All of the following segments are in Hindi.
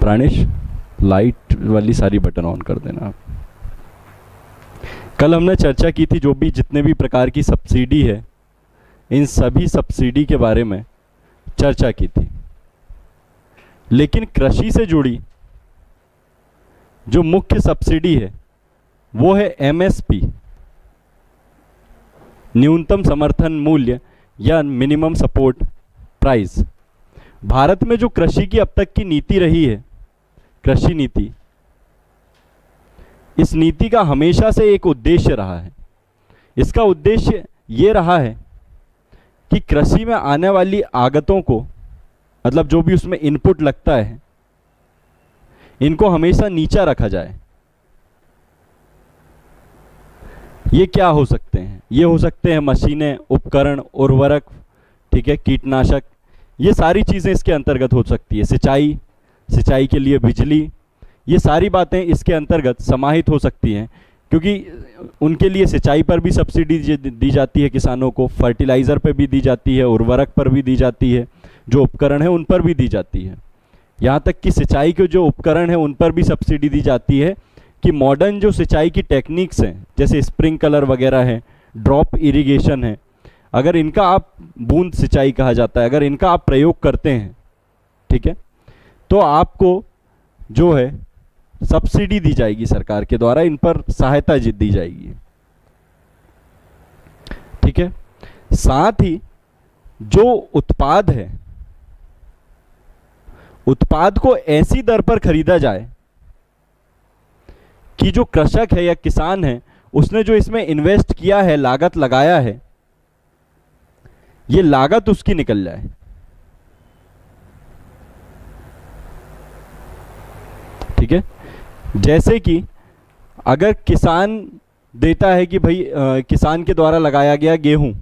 प्राणेश, लाइट वाली सारी बटन ऑन कर देना आप। कल हमने चर्चा की थी जो भी जितने भी प्रकार की सब्सिडी है, इन सभी सब्सिडी के बारे में चर्चा की थी। लेकिन कृषि से जुड़ी जो मुख्य सब्सिडी है वो है एमएसपी, न्यूनतम समर्थन मूल्य या मिनिमम सपोर्ट प्राइस। भारत में जो कृषि की अब तक की नीति रही है, कृषि नीति, इस नीति का हमेशा से एक उद्देश्य रहा है। इसका उद्देश्य ये रहा है कि कृषि में आने वाली आगतों को, मतलब जो भी उसमें इनपुट लगता है, इनको हमेशा नीचा रखा जाए। ये क्या हो सकते हैं? ये हो सकते हैं मशीनें, उपकरण, उर्वरक, ठीक है, कीटनाशक, ये सारी चीज़ें इसके अंतर्गत हो सकती है। सिंचाई, सिंचाई के लिए बिजली, ये सारी बातें इसके अंतर्गत समाहित हो सकती हैं, क्योंकि उनके लिए सिंचाई पर भी सब्सिडी दी जाती है किसानों को, फर्टिलाइज़र पर भी दी जाती है, उर्वरक पर भी दी जाती है, जो उपकरण है उन पर भी दी जाती है। यहाँ तक कि सिंचाई के जो उपकरण है उन पर भी सब्सिडी दी जाती है कि मॉडर्न जो सिंचाई की टेक्निक्स हैं, जैसे स्प्रिंकलर वगैरह है, ड्रॉप इरिगेशन है, अगर इनका आप, बूंद सिंचाई कहा जाता है, अगर इनका आप प्रयोग करते हैं, ठीक है, तो आपको जो है सब्सिडी दी जाएगी सरकार के द्वारा, इन पर सहायता दी जाएगी। ठीक है। साथ ही जो उत्पाद है, उत्पाद को ऐसी दर पर खरीदा जाए कि जो कृषक है या किसान है, उसने जो इसमें इन्वेस्ट किया है, लागत लगाया है, ये लागत उसकी निकल जाए। ठीक है। जैसे कि अगर किसान देता है कि भाई किसान के द्वारा लगाया गया गेहूं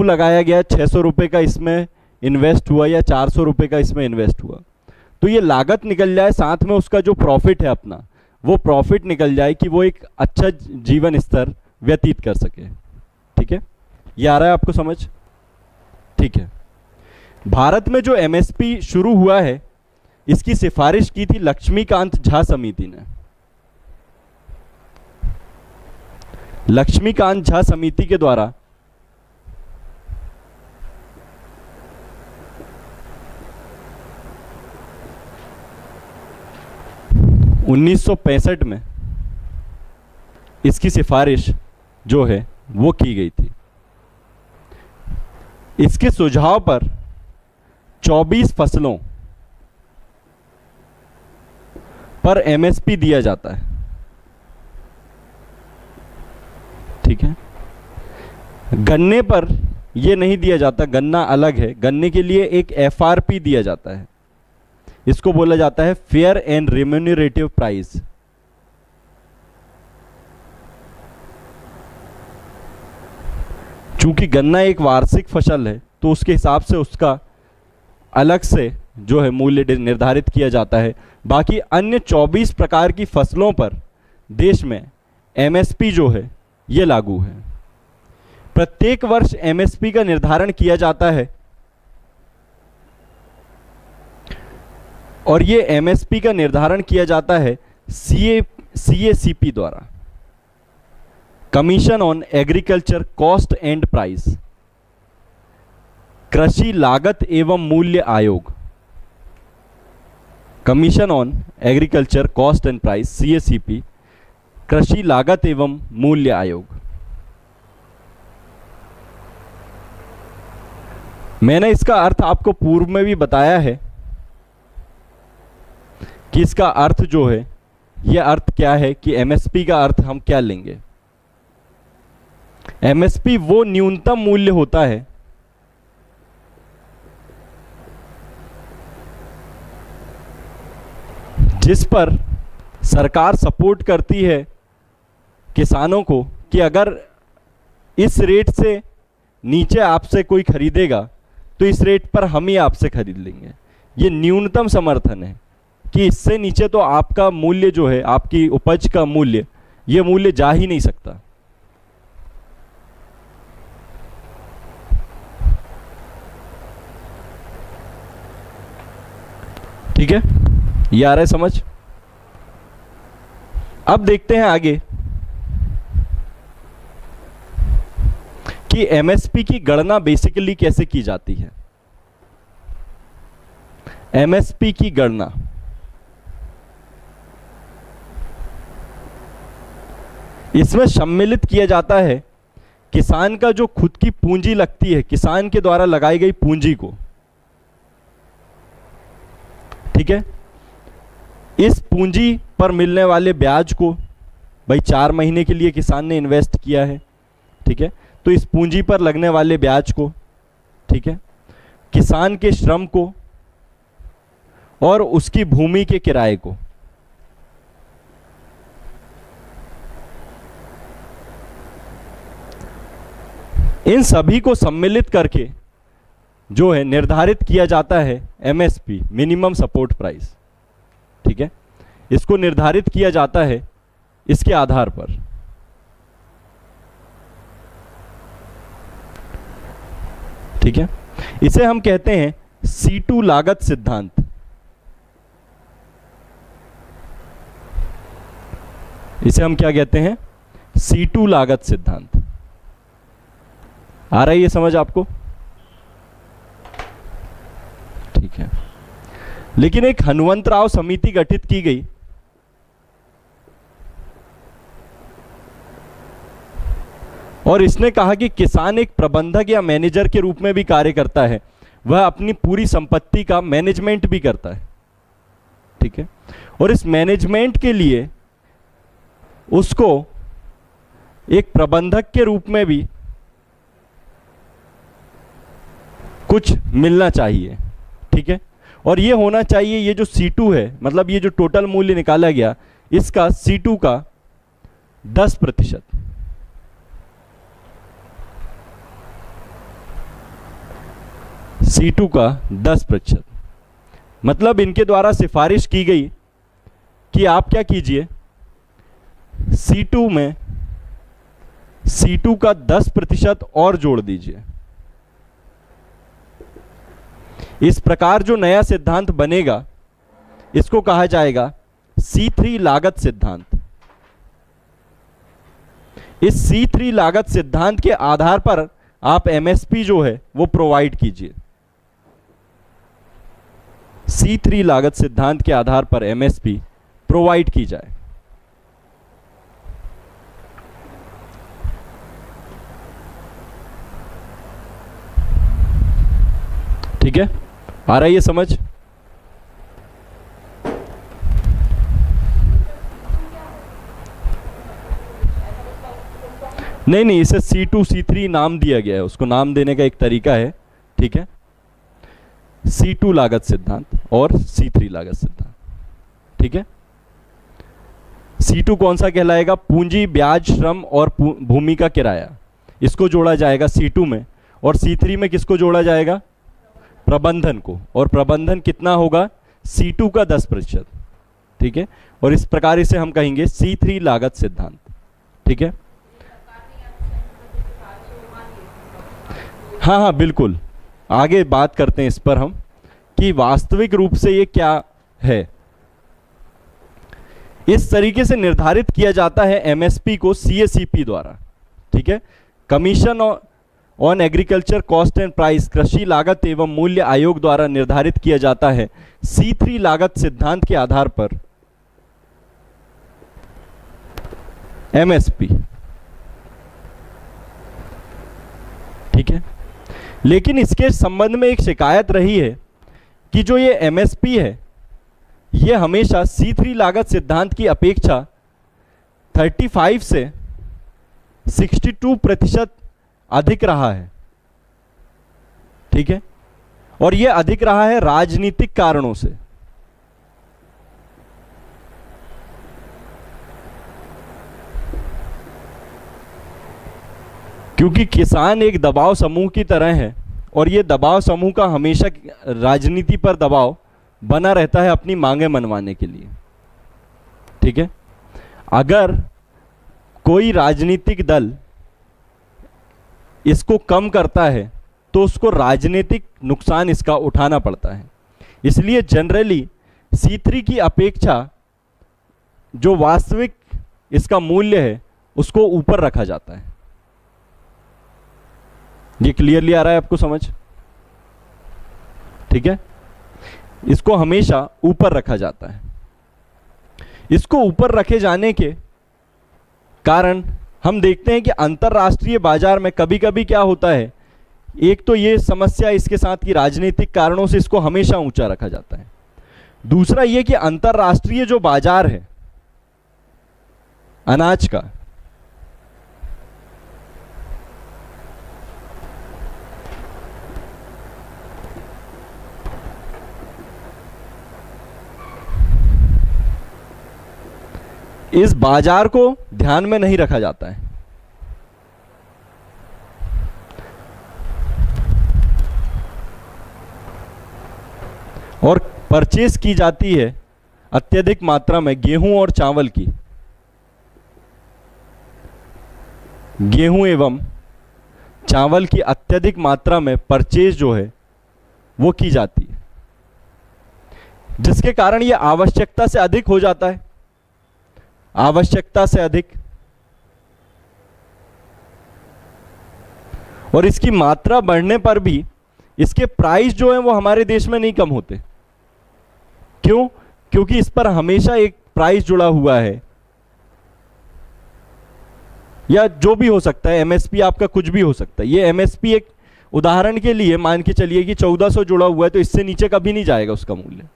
लगाया गया, 600 रुपये का इसमें इन्वेस्ट हुआ या 400 रुपये का इसमें इन्वेस्ट हुआ, तो ये लागत निकल जाए, साथ में उसका जो प्रॉफिट है अपना, वो प्रॉफिट निकल जाए कि वो एक अच्छा जीवन स्तर व्यतीत कर सके। ठीक है, ये आ रहा है आपको समझ? ठीक है। भारत में जो एमएसपी शुरू हुआ है, इसकी सिफारिश की थी लक्ष्मीकांत झा समिति ने। लक्ष्मीकांत झा समिति के द्वारा (1965) में इसकी सिफारिश जो है वो की गई थी। इसके सुझाव पर 24 फसलों पर एमएसपी दिया जाता है। ठीक है। गन्ने पर यह नहीं दिया जाता, गन्ना अलग है, गन्ने के लिए एक एफआरपी दिया जाता है। इसको बोला जाता है फेयर एंड रिम्यूनरेटिव प्राइस। चूंकि गन्ना एक वार्षिक फसल है, तो उसके हिसाब से उसका अलग से जो है मूल्य निर्धारित किया जाता है। बाकी अन्य 24 प्रकार की फसलों पर देश में एमएसपी जो है ये लागू है। प्रत्येक वर्ष एमएसपी का निर्धारण किया जाता है और ये एमएसपी का निर्धारण किया जाता है सीएसीपी द्वारा, commission on agriculture cost and price, कृषि लागत एवं मूल्य आयोग, commission on agriculture cost and price CACP, कृषि लागत एवं मूल्य आयोग। मैंने इसका अर्थ आपको पूर्व में भी बताया है कि इसका अर्थ जो है, यह अर्थ क्या है कि एमएसपी का अर्थ हम क्या लेंगे। एमएसपी वो न्यूनतम मूल्य होता है जिस पर सरकार सपोर्ट करती है किसानों को कि अगर इस रेट से नीचे आपसे कोई खरीदेगा तो इस रेट पर हम ही आपसे खरीद लेंगे। ये न्यूनतम समर्थन है कि इससे नीचे तो आपका मूल्य जो है, आपकी उपज का मूल्य, ये मूल्य जा ही नहीं सकता। ठीक है, ये आ रहा है समझ। अब देखते हैं आगे कि एमएसपी की गणना बेसिकली कैसे की जाती है। एमएसपी की गणना इसमें सम्मिलित किया जाता है किसान का जो खुद की पूंजी लगती है, किसान के द्वारा लगाई गई पूंजी को, ठीक है, इस पूंजी पर मिलने वाले ब्याज को, भाई 4 महीने के लिए किसान ने इन्वेस्ट किया है, ठीक है, तो इस पूंजी पर लगने वाले ब्याज को, ठीक है, किसान के श्रम को और उसकी भूमि के किराए को, इन सभी को सम्मिलित करके जो है निर्धारित किया जाता है एमएसपी, मिनिमम सपोर्ट प्राइस, ठीक है, इसको निर्धारित किया जाता है इसके आधार पर। ठीक है, इसे हम कहते हैं C2 लागत सिद्धांत। इसे हम क्या कहते हैं? C2 लागत सिद्धांत। आ रहा है ये समझ आपको? ठीक है, लेकिन एक हनुमंतराव समिति गठित की गई और इसने कहा कि किसान एक प्रबंधक या मैनेजर के रूप में भी कार्य करता है, वह अपनी पूरी संपत्ति का मैनेजमेंट भी करता है, ठीक है, और इस मैनेजमेंट के लिए उसको एक प्रबंधक के रूप में भी कुछ मिलना चाहिए, ठीक है, और ये होना चाहिए, ये जो C2 है, मतलब ये जो टोटल मूल्य निकाला गया, इसका C2 का 10%, C2 का 10%, मतलब इनके द्वारा सिफारिश की गई कि आप क्या कीजिए, C2 में C2 का 10% और जोड़ दीजिए। इस प्रकार जो नया सिद्धांत बनेगा इसको कहा जाएगा C3 लागत सिद्धांत। इस C3 लागत सिद्धांत के आधार पर आप MSP जो है वो प्रोवाइड कीजिए। C3 लागत सिद्धांत के आधार पर MSP प्रोवाइड की जाए। ठीक है, आ रहा है ये समझ? नहीं, इसे C2 C3 नाम दिया गया है, उसको नाम देने का एक तरीका है, ठीक है, C2 लागत सिद्धांत और C3 लागत सिद्धांत, ठीक है। C2 कौन सा कहलाएगा? पूंजी, ब्याज, श्रम और भूमि का किराया, इसको जोड़ा जाएगा C2 में, और C3 में किसको जोड़ा जाएगा? प्रबंधन को, और प्रबंधन कितना होगा? C2 का 10%, ठीक है, और इस प्रकार इसे हम कहेंगे C3 लागत सिद्धांत, ठीक है। हाँ, बिल्कुल, आगे बात करते हैं इस पर हम कि वास्तविक रूप से ये क्या है। इस तरीके से निर्धारित किया जाता है MSP को CACP द्वारा, ठीक है, commission on agriculture cost and price, कृषि लागत एवं मूल्य आयोग द्वारा निर्धारित किया जाता है C3 लागत सिद्धांत के आधार पर MSP, ठीक है। लेकिन इसके संबंध में एक शिकायत रही है कि जो ये MSP है ये हमेशा C3 लागत सिद्धांत की अपेक्षा 35 से 62% अधिक रहा है, ठीक है, और ये अधिक रहा है राजनीतिक कारणों से। क्योंकि किसान एक दबाव समूह की तरह है और ये दबाव समूह का हमेशा राजनीति पर दबाव बना रहता है अपनी मांगे मनवाने के लिए, ठीक है। अगर कोई राजनीतिक दल इसको कम करता है तो उसको राजनीतिक नुकसान इसका उठाना पड़ता है। इसलिए जनरली C3 की अपेक्षा जो वास्तविक इसका मूल्य है उसको ऊपर रखा जाता है। ये क्लियरली आ रहा है आपको समझ? ठीक है, इसको हमेशा ऊपर रखा जाता है। इसको ऊपर रखे जाने के कारण हम देखते हैं कि अंतरराष्ट्रीय बाजार में कभी कभी क्या होता है, एक तो ये समस्या इसके साथ कि राजनीतिक कारणों से इसको हमेशा ऊंचा रखा जाता है। दूसरा ये कि अंतरराष्ट्रीय जो बाजार है अनाज का, इस बाजार को ध्यान में नहीं रखा जाता है। और परचेज की जाती है अत्यधिक मात्रा में गेहूं और चावल की। गेहूं एवं चावल की अत्यधिक मात्रा में परचेज जो है वो की जाती है, जिसके कारण ये आवश्यकता से अधिक हो जाता है। आवश्यकता से अधिक, और इसकी मात्रा बढ़ने पर भी इसके प्राइस जो है वो हमारे देश में नहीं कम होते। क्यों? क्योंकि इस पर हमेशा एक प्राइस जुड़ा हुआ है, या जो भी हो सकता है, एमएसपी आपका कुछ भी हो सकता है। ये एमएसपी एक उदाहरण के लिए मान के चलिए कि 1400 जुड़ा हुआ है, तो इससे नीचे कभी नहीं जाएगा उसका मूल्य।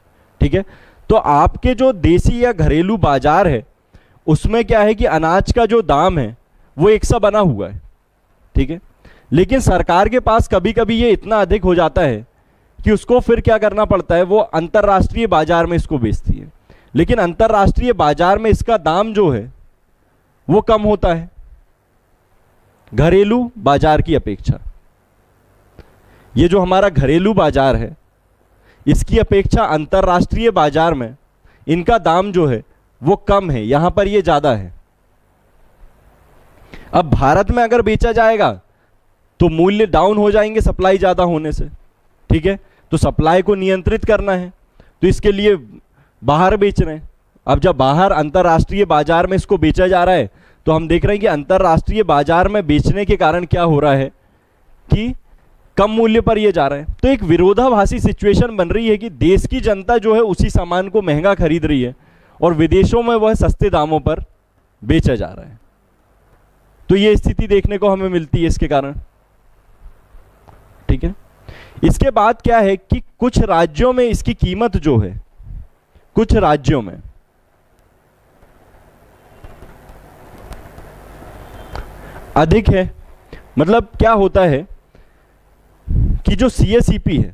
ठीक है, तो आपके जो देसी या घरेलू बाजार है उसमें क्या है कि अनाज का जो दाम है वो एक सा बना हुआ है। ठीक है, लेकिन सरकार के पास कभी कभी ये इतना अधिक हो जाता है कि उसको फिर क्या करना पड़ता है, वो अंतरराष्ट्रीय बाजार में इसको बेचती है। लेकिन अंतरराष्ट्रीय बाजार में इसका दाम जो है वो कम होता है घरेलू बाजार की अपेक्षा। ये जो हमारा घरेलू बाजार है इसकी अपेक्षा अंतरराष्ट्रीय बाजार में इनका दाम जो है वो कम है, यहां पर ये ज्यादा है। अब भारत में अगर बेचा जाएगा तो मूल्य डाउन हो जाएंगे सप्लाई ज्यादा होने से। ठीक है, तो सप्लाई को नियंत्रित करना है, तो इसके लिए बाहर बेच रहे हैं। अब जब बाहर अंतरराष्ट्रीय बाजार में इसको बेचा जा रहा है तो हम देख रहे हैं कि अंतरराष्ट्रीय बाजार में बेचने के कारण क्या हो रहा है कि कम मूल्य पर ये जा रहा है। तो एक विरोधाभासी सिचुएशन बन रही है कि देश की जनता जो है उसी सामान को महंगा खरीद रही है और विदेशों में वह सस्ते दामों पर बेचा जा रहा है। तो ये स्थिति देखने को हमें मिलती है इसके कारण। ठीक है, इसके बाद क्या है कि कुछ राज्यों में इसकी कीमत जो है, कुछ राज्यों में अधिक है। मतलब क्या होता है कि जो सीएसईपी है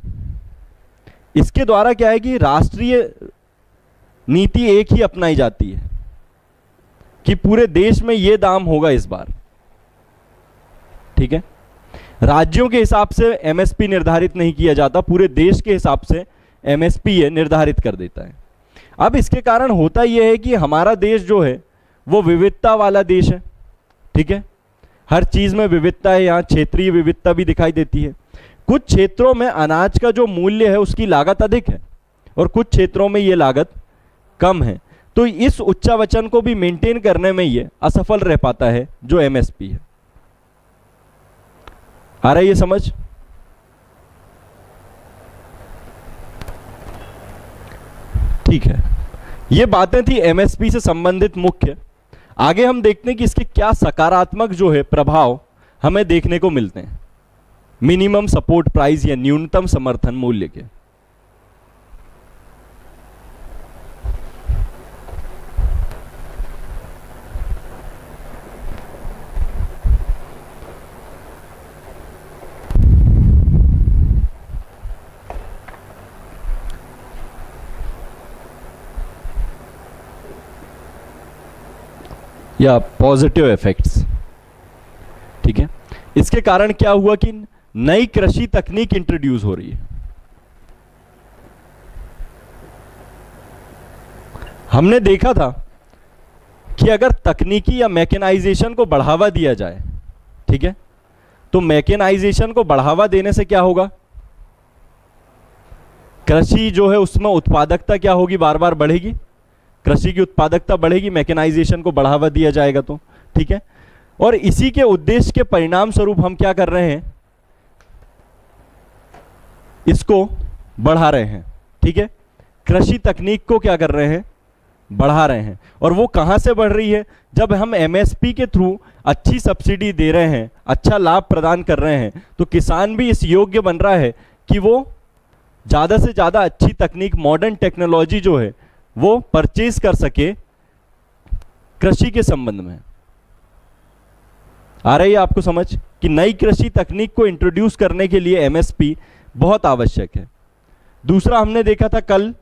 इसके द्वारा क्या है कि राष्ट्रीय नीति एक ही अपनाई जाती है कि पूरे देश में ये दाम होगा इस बार। ठीक है, राज्यों के हिसाब से एमएसपी निर्धारित नहीं किया जाता, पूरे देश के हिसाब से एमएसपी ये निर्धारित कर देता है। अब इसके कारण होता यह है कि हमारा देश जो है वो विविधता वाला देश है। ठीक है, हर चीज में विविधता है, यहाँ क्षेत्रीय विविधता भी दिखाई देती है। कुछ क्षेत्रों में अनाज का जो मूल्य है उसकी लागत अधिक है और कुछ क्षेत्रों में ये लागत कम है। तो इस उच्चावचन को भी मेंटेन करने में ये असफल रह पाता है जो एमएसपी है। आ रहा है ये समझ? ठीक है, ये बातें थी एमएसपी से संबंधित मुख्य। आगे हम देखते हैं कि इसके क्या सकारात्मक जो है प्रभाव हमें देखने को मिलते हैं मिनिमम सपोर्ट प्राइस या न्यूनतम समर्थन मूल्य के। या पॉजिटिव इफेक्ट्स। ठीक है, इसके कारण क्या हुआ कि नई कृषि तकनीक इंट्रोड्यूस हो रही है। हमने देखा था कि अगर तकनीकी या मैकेनाइजेशन को बढ़ावा दिया जाए, ठीक है, तो मैकेनाइजेशन को बढ़ावा देने से क्या होगा कृषि जो है उसमें उत्पादकता क्या होगी, बार बार बढ़ेगी, कृषि की उत्पादकता बढ़ेगी, मैकेनाइजेशन को बढ़ावा दिया जाएगा तो, ठीक है। और इसी के उद्देश्य के परिणाम स्वरूप हम क्या कर रहे हैं, इसको बढ़ा रहे हैं, ठीक है। कृषि तकनीक को क्या कर रहे हैं, बढ़ा रहे हैं। और वो कहां से बढ़ रही है, जब हम एमएसपी के थ्रू अच्छी सब्सिडी दे रहे हैं, अच्छा लाभ प्रदान कर रहे हैं, तो किसान भी इस योग्य बन रहा है कि वो ज़्यादा से ज़्यादा अच्छी तकनीक, मॉडर्न टेक्नोलॉजी जो है वो परचेज कर सके कृषि के संबंध में। आ रही है आपको समझ कि नई कृषि तकनीक को इंट्रोड्यूस करने के लिए एमएसपी बहुत आवश्यक है। दूसरा हमने देखा था कल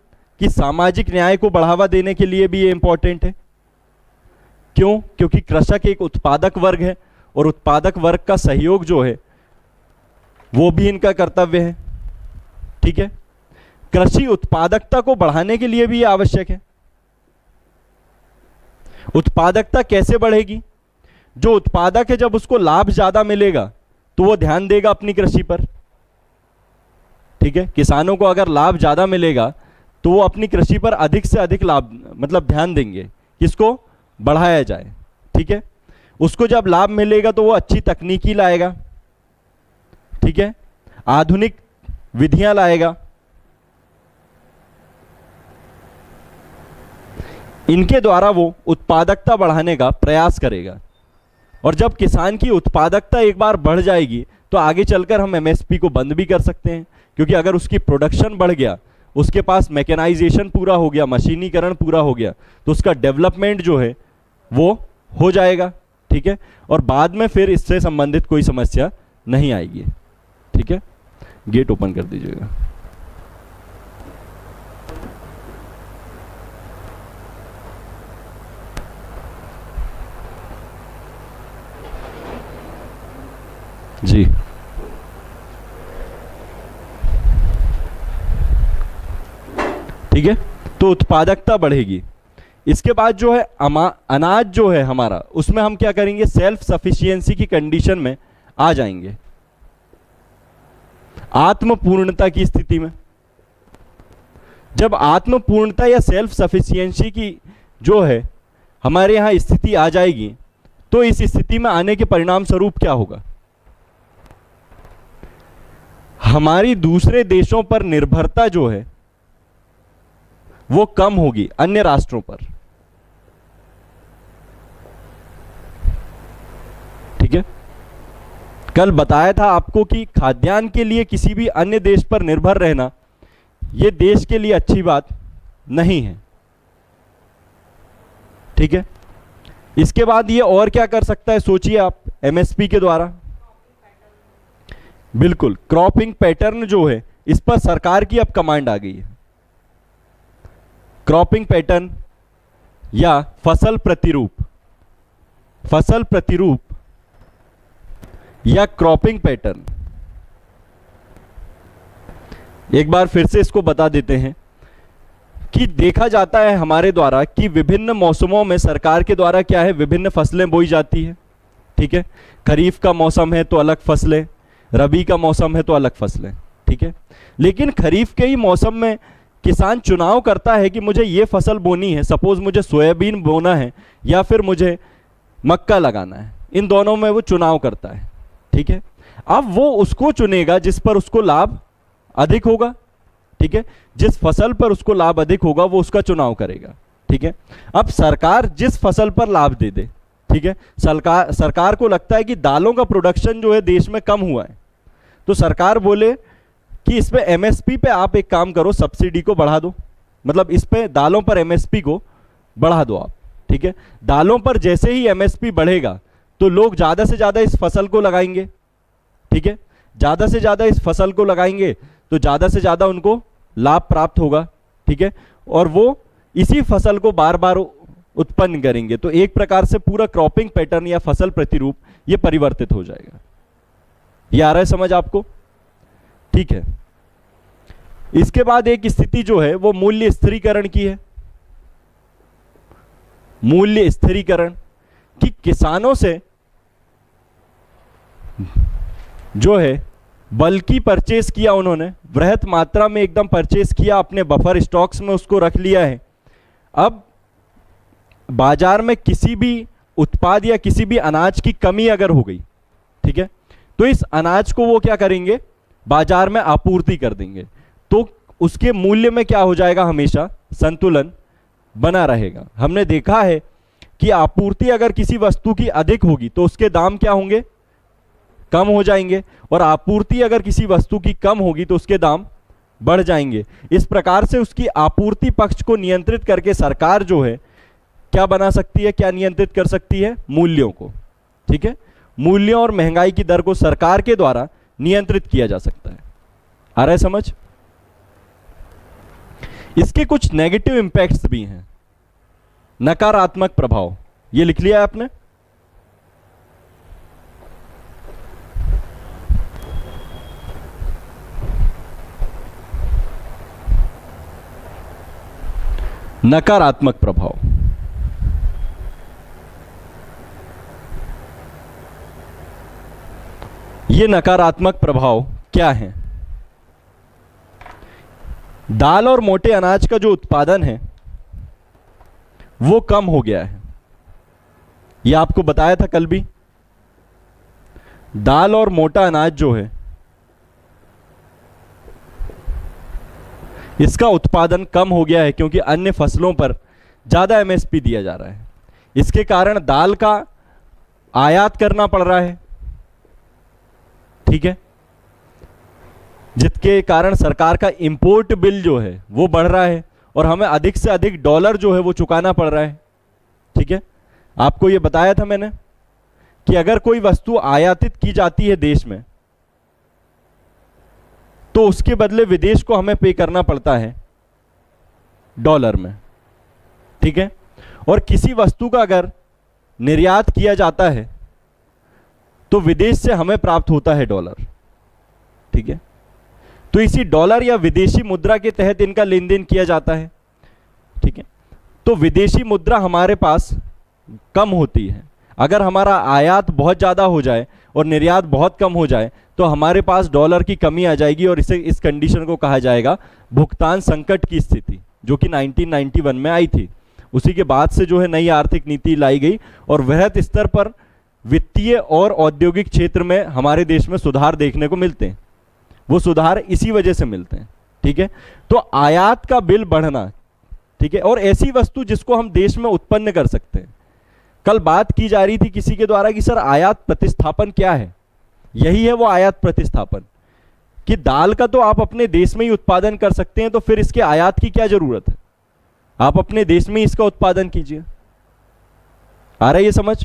कि सामाजिक न्याय को बढ़ावा देने के लिए भी ये इंपॉर्टेंट है। क्यों? क्योंकि कृषक एक उत्पादक वर्ग है और उत्पादक वर्ग का सहयोग जो है वो भी इनका कर्तव्य है, ठीक है। कृषि उत्पादकता को बढ़ाने के लिए भी ये आवश्यक है। उत्पादकता कैसे बढ़ेगी? जो उत्पादक है जब उसको लाभ ज्यादा मिलेगा तो वो ध्यान देगा अपनी कृषि पर, ठीक है। किसानों को अगर लाभ ज्यादा मिलेगा तो वो अपनी कृषि पर अधिक से अधिक लाभ, मतलब ध्यान देंगे किसको बढ़ाया जाए, ठीक है। उसको जब लाभ मिलेगा तो वो अच्छी तकनीकी लाएगा, ठीक है, आधुनिक विधियां लाएगा। इनके द्वारा वो उत्पादकता बढ़ाने का प्रयास करेगा। और जब किसान की उत्पादकता एक बार बढ़ जाएगी तो आगे चलकर हम एमएसपी को बंद भी कर सकते हैं, क्योंकि अगर उसकी प्रोडक्शन बढ़ गया, उसके पास मैकेनाइजेशन पूरा हो गया, मशीनीकरण पूरा हो गया, तो उसका डेवलपमेंट जो है वो हो जाएगा, ठीक है। और बाद में फिर इससे संबंधित कोई समस्या नहीं आएगी, ठीक है। गेट ओपन कर दीजिएगा। जी, ठीक है। तो उत्पादकता बढ़ेगी। इसके बाद जो है अनाज जो है हमारा, उसमें हम क्या करेंगे, सेल्फ सफिशिएंसी की कंडीशन में आ जाएंगे, आत्मपूर्णता की स्थिति में। जब आत्मपूर्णता या सेल्फ सफिशिएंसी की जो है हमारे यहां स्थिति आ जाएगी तो इस स्थिति में आने के परिणाम स्वरूप क्या होगा, हमारी दूसरे देशों पर निर्भरता जो है वो कम होगी, अन्य राष्ट्रों पर, ठीक है। कल बताया था आपको कि खाद्यान्न के लिए किसी भी अन्य देश पर निर्भर रहना ये देश के लिए अच्छी बात नहीं है, ठीक है। इसके बाद ये और क्या कर सकता है, सोचिए आप, एमएसपी के द्वारा। बिल्कुल, क्रॉपिंग पैटर्न जो है इस पर सरकार की अब कमांड आ गई है। क्रॉपिंग पैटर्न या फसल प्रतिरूप, फसल प्रतिरूप या क्रॉपिंग पैटर्न, एक बार फिर से इसको बता देते हैं कि देखा जाता है हमारे द्वारा कि विभिन्न मौसमों में सरकार के द्वारा क्या है, विभिन्न फसलें बोई जाती है, ठीक है। खरीफ का मौसम है तो अलग फसलें, रबी का मौसम है तो अलग फसलें, ठीक है। लेकिन खरीफ के ही मौसम में किसान चुनाव करता है कि मुझे ये फसल बोनी है, सपोज मुझे सोयाबीन बोना है या फिर मुझे मक्का लगाना है, इन दोनों में वो चुनाव करता है, ठीक है। अब वो उसको चुनेगा जिस पर उसको लाभ अधिक होगा, ठीक है। जिस फसल पर उसको लाभ अधिक होगा वो उसका चुनाव करेगा, ठीक है। अब सरकार जिस फसल पर लाभ दे दे, ठीक है, सरकार को लगता है कि दालों का प्रोडक्शन जो है देश में कम हुआ है, तो सरकार बोले कि इस पे एमएसपी पे आप एक काम करो, सब्सिडी को बढ़ा दो, मतलब इस पे दालों पर एमएसपी को बढ़ा दो आप, ठीक है। दालों पर जैसे ही एमएसपी बढ़ेगा तो लोग ज्यादा से ज्यादा इस फसल को लगाएंगे, ठीक है। ज्यादा से ज्यादा इस फसल को लगाएंगे तो ज्यादा से ज्यादा उनको लाभ प्राप्त होगा, ठीक है। और वो इसी फसल को बार बार उत्पन्न करेंगे, तो एक प्रकार से पूरा क्रॉपिंग पैटर्न या फसल प्रतिरूप ये परिवर्तित हो जाएगा। ये आ रहा है समझ आपको, ठीक है। इसके बाद एक स्थिति जो है वो मूल्य स्थिरीकरण की है। मूल्य स्थिरीकरण कि किसानों से जो है बल्कि परचेस किया उन्होंने, वृहत मात्रा में एकदम परचेस किया, अपने बफर स्टॉक्स में उसको रख लिया है। अब बाजार में किसी भी उत्पाद या किसी भी अनाज की कमी अगर हो गई, ठीक है, तो इस अनाज को वो क्या करेंगे, बाजार में आपूर्ति कर देंगे, तो उसके मूल्य में क्या हो जाएगा, हमेशा संतुलन बना रहेगा। हमने देखा है कि आपूर्ति अगर किसी वस्तु की अधिक होगी तो उसके दाम क्या होंगे, कम हो जाएंगे, और आपूर्ति अगर किसी वस्तु की कम होगी तो उसके दाम बढ़ जाएंगे। इस प्रकार से उसकी आपूर्ति पक्ष को नियंत्रित करके सरकार जो है क्या बना सकती है, क्या नियंत्रित कर सकती है, मूल्यों को। ठीक है, मूल्यों और महंगाई की दर को सरकार के द्वारा नियंत्रित किया जा सकता है। आ रहा है समझ? इसके कुछ नेगेटिव इंपैक्ट्स भी हैं, नकारात्मक प्रभाव, ये लिख लिया है आपने? नकारात्मक प्रभाव, ये नकारात्मक प्रभाव क्या है? दाल और मोटे अनाज का जो उत्पादन है वो कम हो गया है। ये आपको बताया था कल भी, दाल और मोटा अनाज जो है इसका उत्पादन कम हो गया है क्योंकि अन्य फसलों पर ज्यादा एमएसपी दिया जा रहा है। इसके कारण दाल का आयात करना पड़ रहा है, ठीक है, जिसके कारण सरकार का इंपोर्ट बिल जो है वो बढ़ रहा है और हमें अधिक से अधिक डॉलर जो है वो चुकाना पड़ रहा है। ठीक है, आपको ये बताया था मैंने कि अगर कोई वस्तु आयातित की जाती है देश में तो उसके बदले विदेश को हमें पे करना पड़ता है डॉलर में। ठीक है, और किसी वस्तु का अगर निर्यात किया जाता है तो विदेश से हमें प्राप्त होता है डॉलर। ठीक है, तो इसी डॉलर या विदेशी मुद्रा के तहत इनका लेन देन किया जाता है। ठीक है, तो विदेशी मुद्रा हमारे पास कम होती है। अगर हमारा आयात बहुत ज़्यादा हो जाए और निर्यात बहुत कम हो जाए तो हमारे पास डॉलर की कमी आ जाएगी और इस कंडीशन को कहा जाएगा भुगतान संकट की स्थिति, जो कि 1991 में आई थी। उसी के बाद से जो है नई आर्थिक नीति लाई गई और वृहत स्तर पर वित्तीय और औद्योगिक क्षेत्र में हमारे देश में सुधार देखने को मिलते हैं। वो सुधार इसी वजह से मिलते हैं। ठीक है, तो आयात का बिल बढ़ना, ठीक है, और ऐसी वस्तु जिसको हम देश में उत्पन्न कर सकते हैं। कल बात की जा रही थी किसी के द्वारा कि सर आयात प्रतिस्थापन क्या है? यही है वो आयात प्रतिस्थापन, कि दाल का तो आप अपने देश में ही उत्पादन कर सकते हैं, तो फिर इसके आयात की क्या जरूरत है? आप अपने देश में ही इसका उत्पादन कीजिए। आ रहा है ये समझ?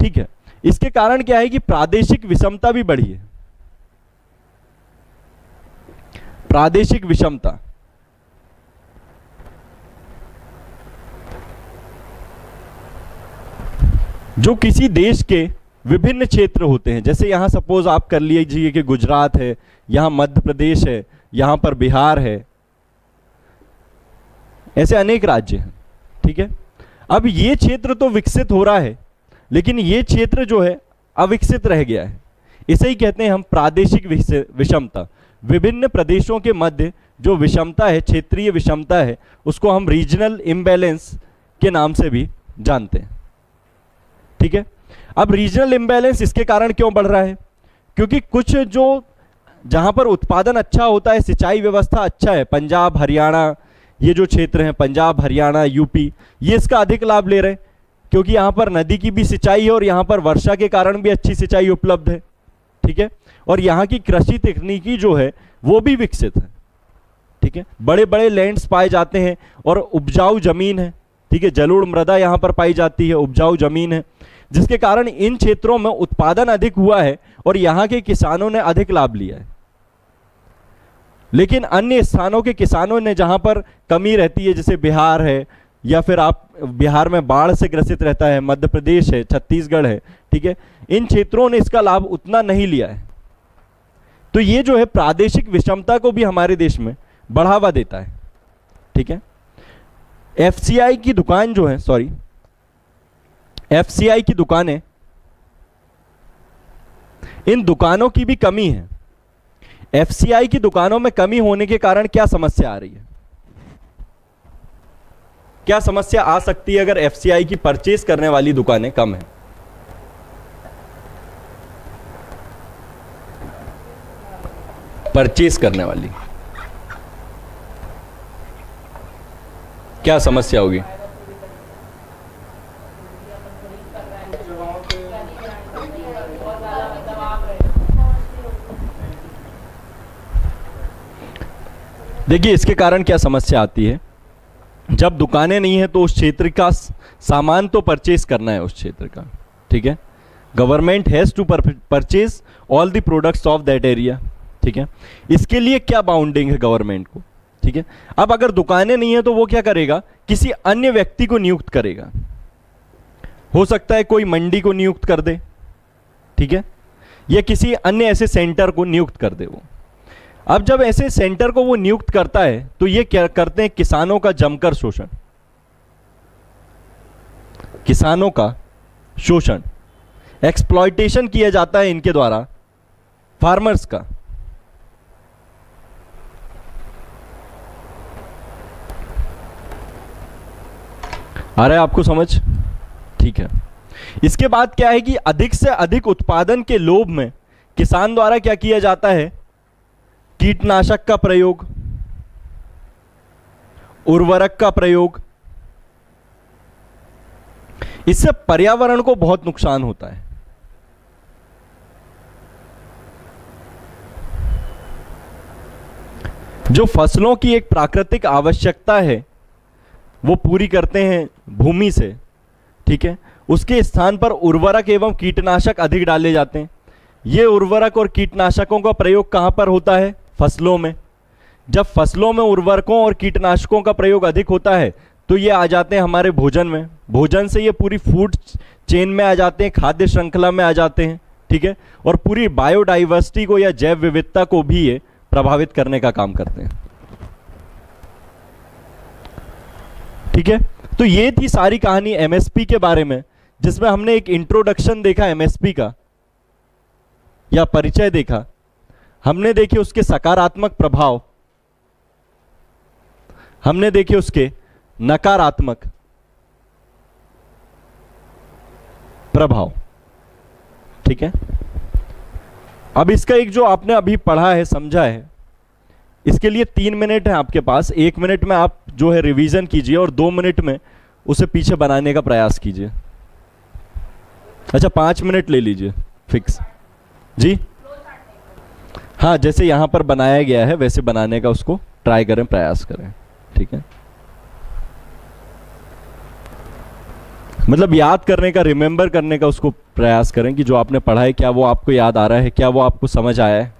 ठीक है, इसके कारण क्या है कि प्रादेशिक विषमता भी बढ़ी है। प्रादेशिक विषमता, जो किसी देश के विभिन्न क्षेत्र होते हैं, जैसे यहां सपोज आप कर लीजिए कि गुजरात है, यहां मध्य प्रदेश है, यहां पर बिहार है, ऐसे अनेक राज्य हैं। ठीक है, अब ये क्षेत्र तो विकसित हो रहा है लेकिन ये क्षेत्र जो है अविकसित रह गया है। इसे ही कहते हैं हम प्रादेशिक विषमता। विभिन्न प्रदेशों के मध्य जो विषमता है, क्षेत्रीय विषमता है, उसको हम रीजनल इम्बैलेंस के नाम से भी जानते हैं। ठीक है, अब रीजनल इम्बैलेंस इसके कारण क्यों बढ़ रहा है? क्योंकि कुछ जो जहां पर उत्पादन अच्छा होता है, सिंचाई व्यवस्था अच्छा है, पंजाब हरियाणा, ये जो क्षेत्र हैं पंजाब हरियाणा यूपी, ये इसका अधिक लाभ ले रहे हैं क्योंकि यहां पर नदी की भी सिंचाई है और यहां पर वर्षा के कारण भी अच्छी सिंचाई उपलब्ध है। ठीक है, और यहाँ की कृषि तकनीकी जो है वो भी विकसित है। ठीक है, बड़े बड़े लैंड्स पाए जाते हैं और उपजाऊ जमीन है। ठीक है, जलोढ़ मृदा यहाँ पर पाई जाती है, उपजाऊ जमीन है, जिसके कारण इन क्षेत्रों में उत्पादन अधिक हुआ है और यहाँ के किसानों ने अधिक लाभ लिया है। लेकिन अन्य स्थानों के किसानों ने जहाँ पर कमी रहती है, जैसे बिहार है, या फिर आप बिहार में बाढ़ से ग्रसित रहता है, मध्य प्रदेश है, छत्तीसगढ़ है, ठीक है, इन क्षेत्रों ने इसका लाभ उतना नहीं लिया है। तो ये जो है प्रादेशिक विषमता को भी हमारे देश में बढ़ावा देता है। ठीक है, एफसीआई की दुकान जो है, सॉरी, एफसीआई की दुकानें, इन दुकानों की भी कमी है। एफसीआई की दुकानों में कमी होने के कारण क्या समस्या आ रही है? क्या समस्या आ सकती है अगर एफसीआई की परचेज करने वाली दुकानें कम है? परचेज करने वाली क्या समस्या होगी? देखिए, इसके कारण क्या समस्या आती है, जब दुकानें नहीं है तो उस क्षेत्र का सामान तो परचेज करना है उस क्षेत्र का, ठीक है। Government has to purchase all the products of that area, ठीक है। इसके लिए क्या बाउंडिंग है गवर्नमेंट को, ठीक है। अब अगर दुकानें नहीं है तो वो क्या करेगा, किसी अन्य व्यक्ति को नियुक्त करेगा। हो सकता है कोई मंडी को नियुक्त कर दे, ठीक है, या किसी अन्य ऐसे सेंटर को नियुक्त कर दे वो। अब जब ऐसे सेंटर को वो नियुक्त करता है तो ये क्या करते हैं, किसानों का जमकर शोषण, किसानों का शोषण, एक्सप्लॉयटेशन किया जाता है इनके द्वारा फार्मर्स का। आ रहा है आपको समझ? ठीक है। इसके बाद क्या है कि अधिक से अधिक उत्पादन के लोभ में किसान द्वारा क्या किया जाता है, कीटनाशक का प्रयोग, उर्वरक का प्रयोग। इससे पर्यावरण को बहुत नुकसान होता है। जो फसलों की एक प्राकृतिक आवश्यकता है वो पूरी करते हैं भूमि से, ठीक है, उसके स्थान पर उर्वरक एवं कीटनाशक अधिक डाले जाते हैं। ये उर्वरक और कीटनाशकों का प्रयोग कहां पर होता है, फसलों में। जब फसलों में उर्वरकों और कीटनाशकों का प्रयोग अधिक होता है तो ये आ जाते हैं हमारे भोजन में, भोजन से ये पूरी फूड चेन में आ जाते हैं, खाद्य श्रृंखला में आ जाते हैं, ठीक है, और पूरी बायोडाइवर्सिटी को या जैव विविधता को भी ये प्रभावित करने का काम करते हैं, ठीक है। तो ये थी सारी कहानी एमएसपी के बारे में, जिसमें हमने एक इंट्रोडक्शन देखा एमएसपी का या परिचय देखा, हमने देखे उसके सकारात्मक प्रभाव, हमने देखे उसके नकारात्मक प्रभाव, ठीक है। अब इसका एक जो आपने अभी पढ़ा है, समझा है, इसके लिए 3 मिनट है आपके पास। 1 मिनट में आप जो है रिवीजन कीजिए और 2 मिनट में उसे पीछे बनाने का प्रयास कीजिए। अच्छा, 5 मिनट ले लीजिए फिक्स जी। हाँ, जैसे यहां पर बनाया गया है वैसे बनाने का उसको ट्राई करें, प्रयास करें, ठीक है। मतलब याद करने का, रिमेंबर करने का उसको प्रयास करें कि जो आपने पढ़ा है क्या वो आपको याद आ रहा है, क्या वो आपको समझ आया है।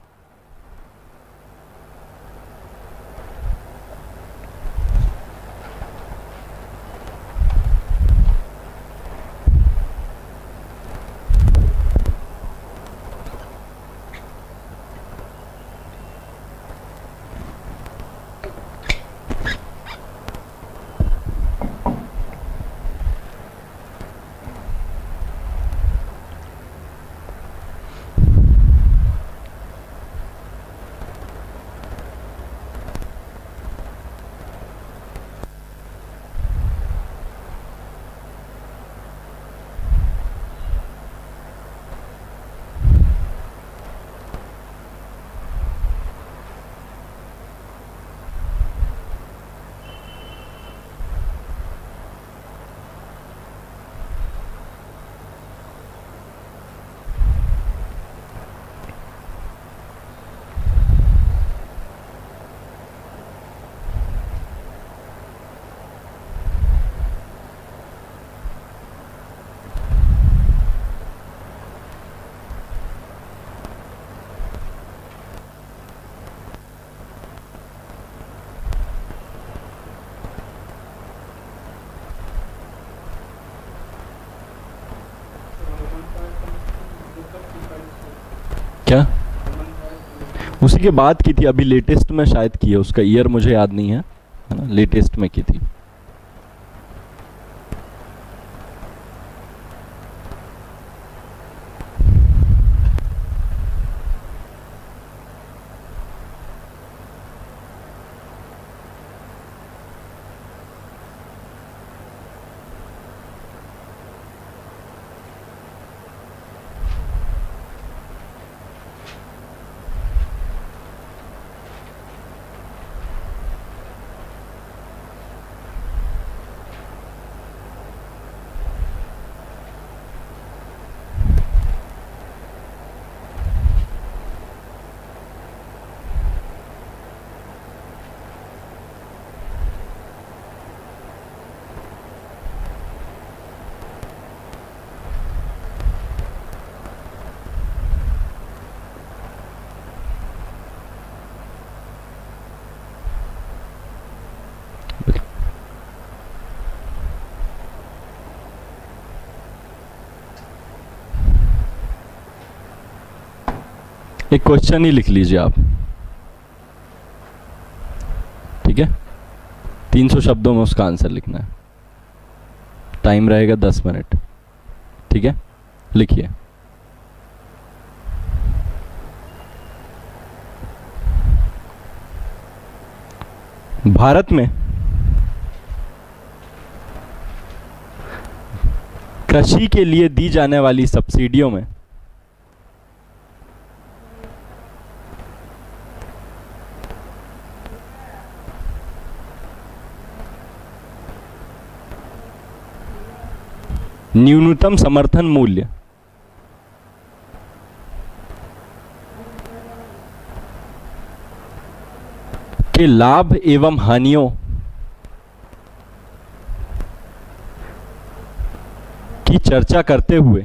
क्या उसी के बाद की थी, अभी लेटेस्ट में शायद की है, उसका ईयर मुझे याद नहीं है ना, लेटेस्ट में की थी। एक क्वेश्चन ही लिख लीजिए आप, ठीक है। 300 शब्दों में उसका आंसर लिखना है। टाइम रहेगा 10 मिनट, ठीक है। लिखिए। भारत में कृषि के लिए दी जाने वाली सब्सिडियों में न्यूनतम समर्थन मूल्य के लाभ एवं हानियों की चर्चा करते हुए